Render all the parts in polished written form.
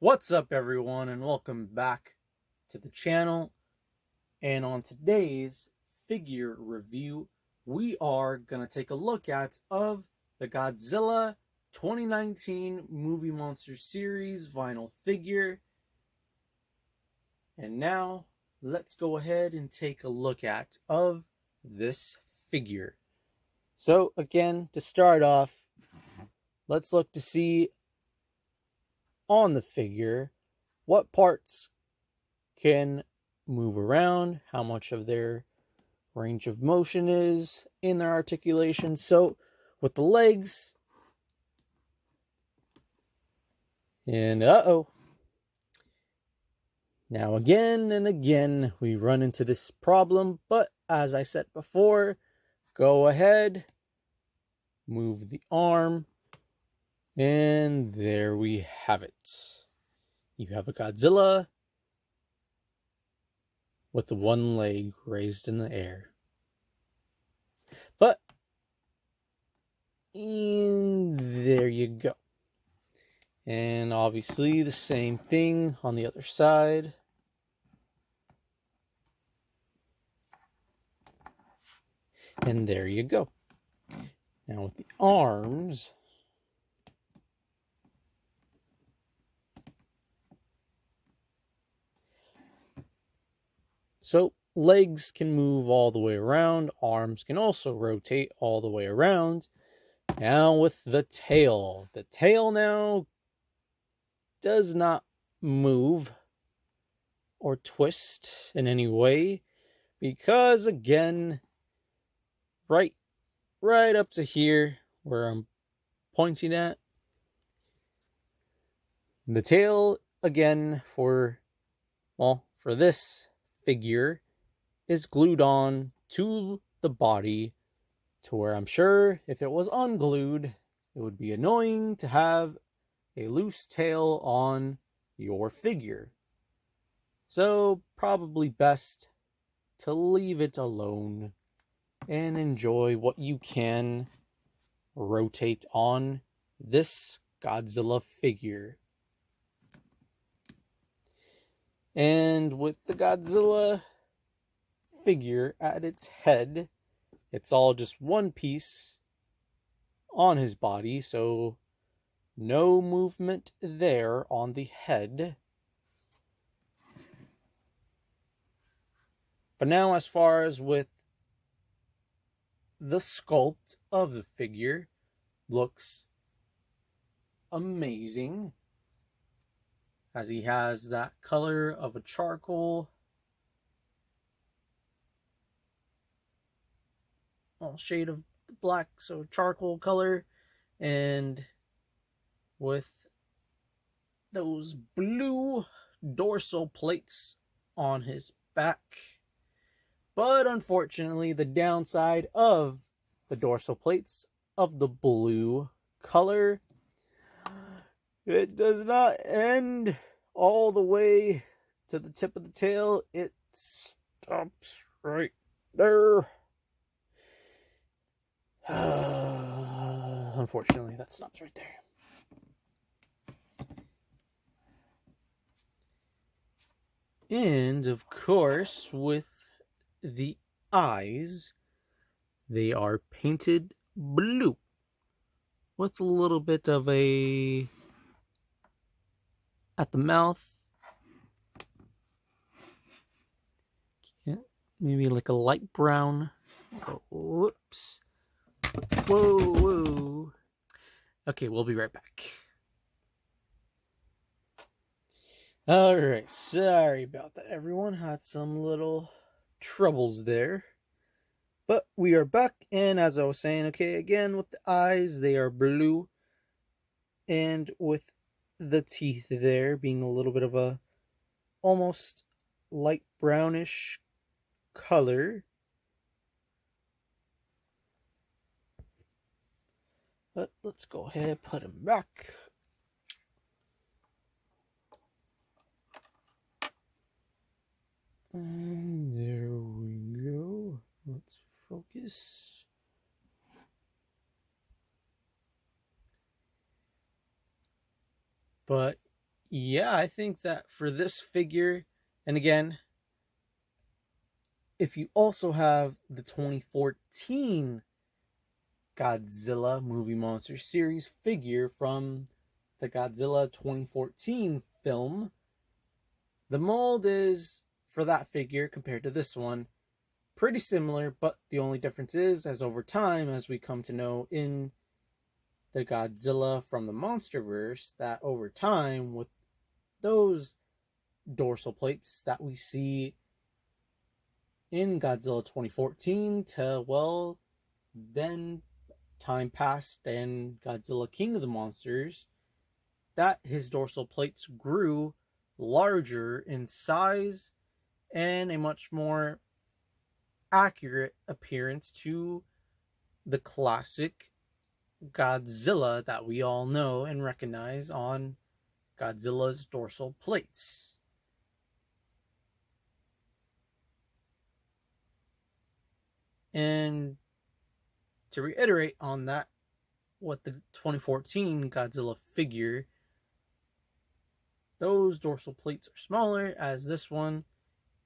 What's up, everyone, and welcome back to the channel. And on today's figure review, we are going to take a look at the Godzilla 2019 Movie Monster Series vinyl figure. And now, let's go ahead and take a look at this figure. So, again, to start off, let's look to see on the figure what parts can move around, how much of their range of motion is in their articulation. So with the legs, and now again and again we run into this problem, but as I said before, go ahead, move the arm, and there we have it. You have a Godzilla with the one leg raised in the air. But there you go. And obviously the same thing on the other side. And there you go. Now with the arms, so legs can move all the way around. Arms can also rotate all the way around. Now with the tail now does not move or twist in any way, because again, right up to here where I'm pointing at, the tail again for this figure is glued on to the body, to where I'm sure if it was unglued, it would be annoying to have a loose tail on your figure. So probably best to leave it alone and enjoy what you can rotate on this Godzilla figure. And with the Godzilla figure at its head, it's all just one piece on his body, so no movement there on the head. But now, as far as with the sculpt of the figure, looks amazing, as he has that color of a charcoal, shade of black, so charcoal color, and with those blue dorsal plates on his back. But unfortunately, the downside of the dorsal plates of the blue color, it does not end all the way to the tip of the tail. It stops right there. Unfortunately, that stops right there. And of course, with the eyes, they are painted blue with a little bit of a at the mouth, maybe like a light brown. Oh, whoops. Whoa. Okay, we'll be right back. Alright, sorry about that, everyone. Had some little troubles there. But we are back, and as I was saying, okay, again, with the eyes, they are blue. And with the teeth there being a little bit of a almost light brownish color. But let's go ahead and put him back. And there we go. Let's focus. But Yeah, I think that for this figure, and again, if you also have the 2014 Godzilla movie monster series figure from the Godzilla 2014 film, the mold is, for that figure compared to this one, pretty similar, but the only difference is, as over time, as we come to know in the Godzilla from the Monsterverse, that over time, with those dorsal plates that we see in Godzilla 2014 to, well, then time passed and Godzilla King of the Monsters, that his dorsal plates grew larger in size and a much more accurate appearance to the classic Godzilla that we all know and recognize on Godzilla's dorsal plates. And to reiterate on that, what the 2014 Godzilla figure, those dorsal plates are smaller, as this one,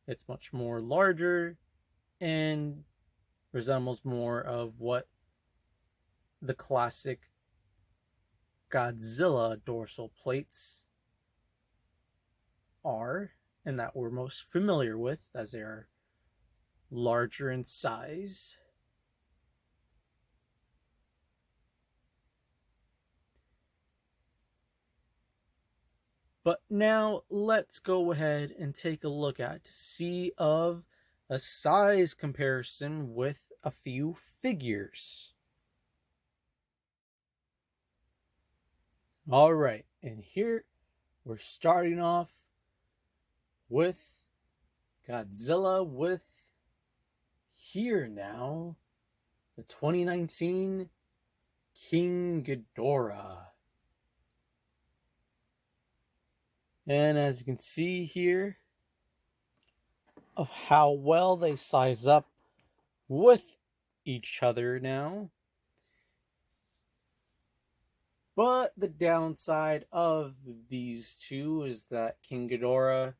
it's much more larger and resembles more of what the classic Godzilla dorsal plates are, and that we're most familiar with, as they are larger in size. But now let's go ahead and take a look at to see of a size comparison with a few figures. All right, and here we're starting off with Godzilla with here now the 2019 King Ghidorah. And as you can see here, of how well they size up with each other now. But the downside of these two is that King Ghidorah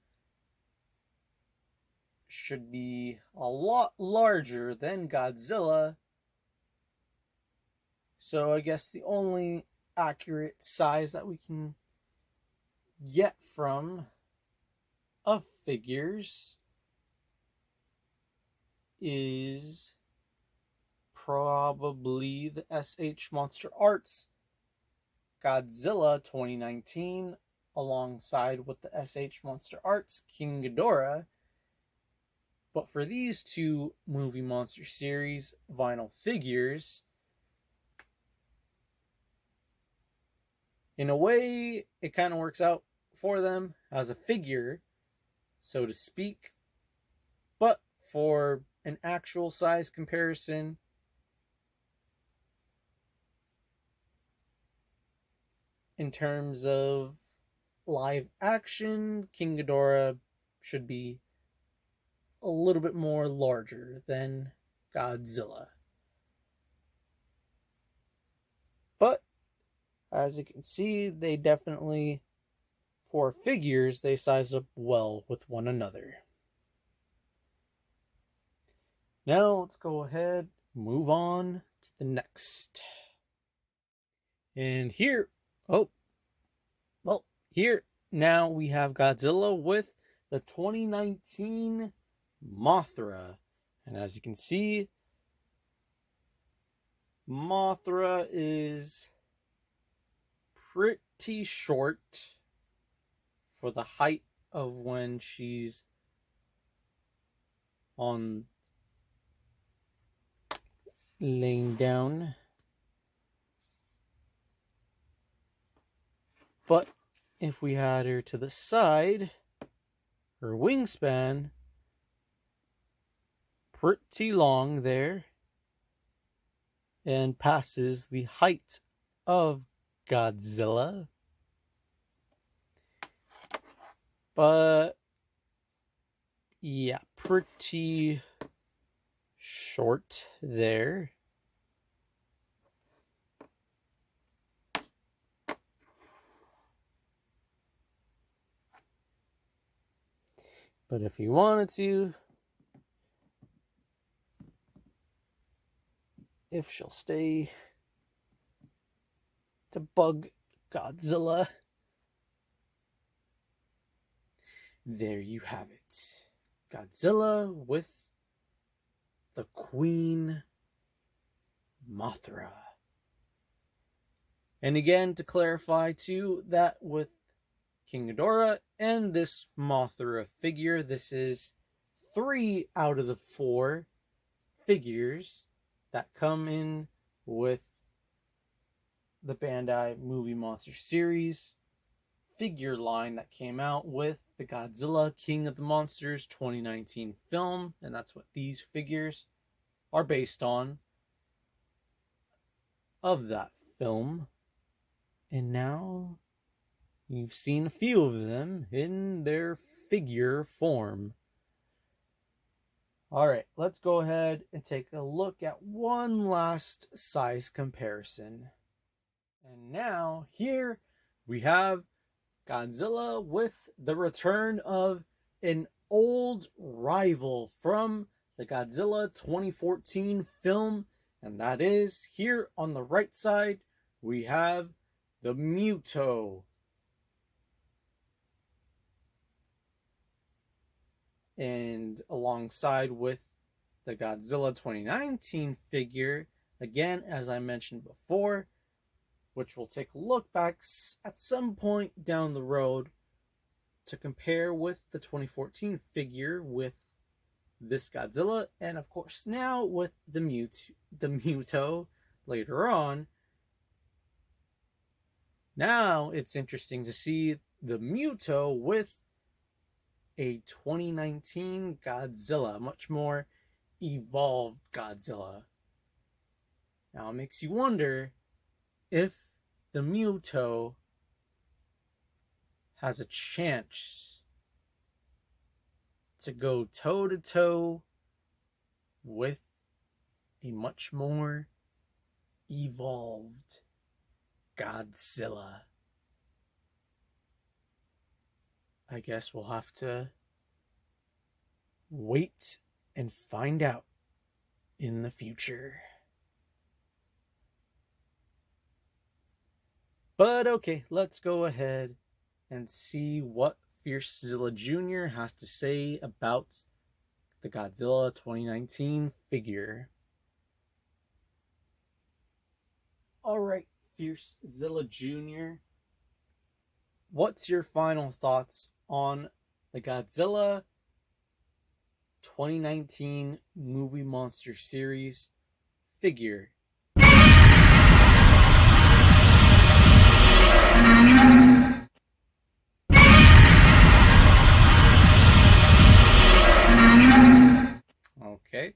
should be a lot larger than Godzilla. So I guess the only accurate size that we can get from of figures is probably the SH Monster Arts Godzilla 2019 alongside with the SH Monster Arts King Ghidorah. But for these two movie monster series vinyl figures, in a way, it kind of works out for them as a figure, so to speak. But for an actual size comparison, in terms of live action, King Ghidorah should be a little bit more larger than Godzilla. But as you can see, they definitely, for figures, they size up well with one another. Now let's go ahead, move on to the next. And here, here now we have Godzilla with the 2019 Mothra. And as you can see, Mothra is pretty short for the height of when she's on laying down. But if we had her to the side, her wingspan pretty long there and passes the height of Godzilla. But yeah, pretty short there. But if he wanted to, if she'll stay to bug Godzilla, there you have it. Godzilla with the Queen Mothra. And again, to clarify too, that with King Ghidorah and this Mothra figure, this is 3 out of the 4 figures that come in with the Bandai Movie Monster Series figure line that came out with the Godzilla King of the Monsters 2019 film, and that's what these figures are based on of that film. And now you've seen a few of them in their figure form. Alright, let's go ahead and take a look at one last size comparison. And now here we have Godzilla with the return of an old rival from the Godzilla 2014 film, and that is here on the right side we have the Muto. And alongside with the Godzilla 2019 figure, again, as I mentioned before, which we'll take a look back at some point down the road to compare with the 2014 figure with this Godzilla, and of course now with the Muto later on. Now it's interesting to see the Muto with a 2019 Godzilla, much more evolved Godzilla. Now it makes you wonder if the Muto has a chance to go toe-to-toe with a much more evolved Godzilla. I guess we'll have to wait and find out in the future. But okay, let's go ahead and see what Fierce Zilla Jr. has to say about the Godzilla 2019 figure. Alright, Fierce Zilla Jr., what's your final thoughts on the Godzilla 2019 Movie Monster Series figure? Okay.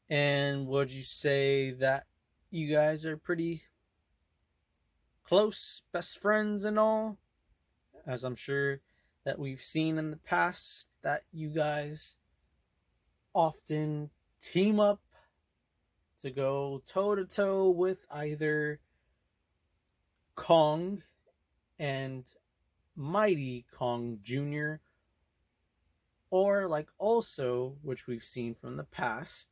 And would you say that you guys are pretty close, best friends and all? As I'm sure that we've seen in the past that you guys often team up to go toe-to-toe with either Kong and Mighty Kong Jr., or like also, which we've seen from the past,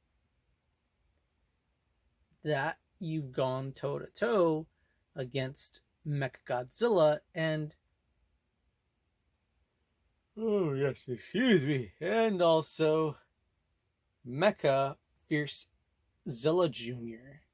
that you've gone toe-to-toe against Mechagodzilla and and also Mecha Fierce Zilla Jr.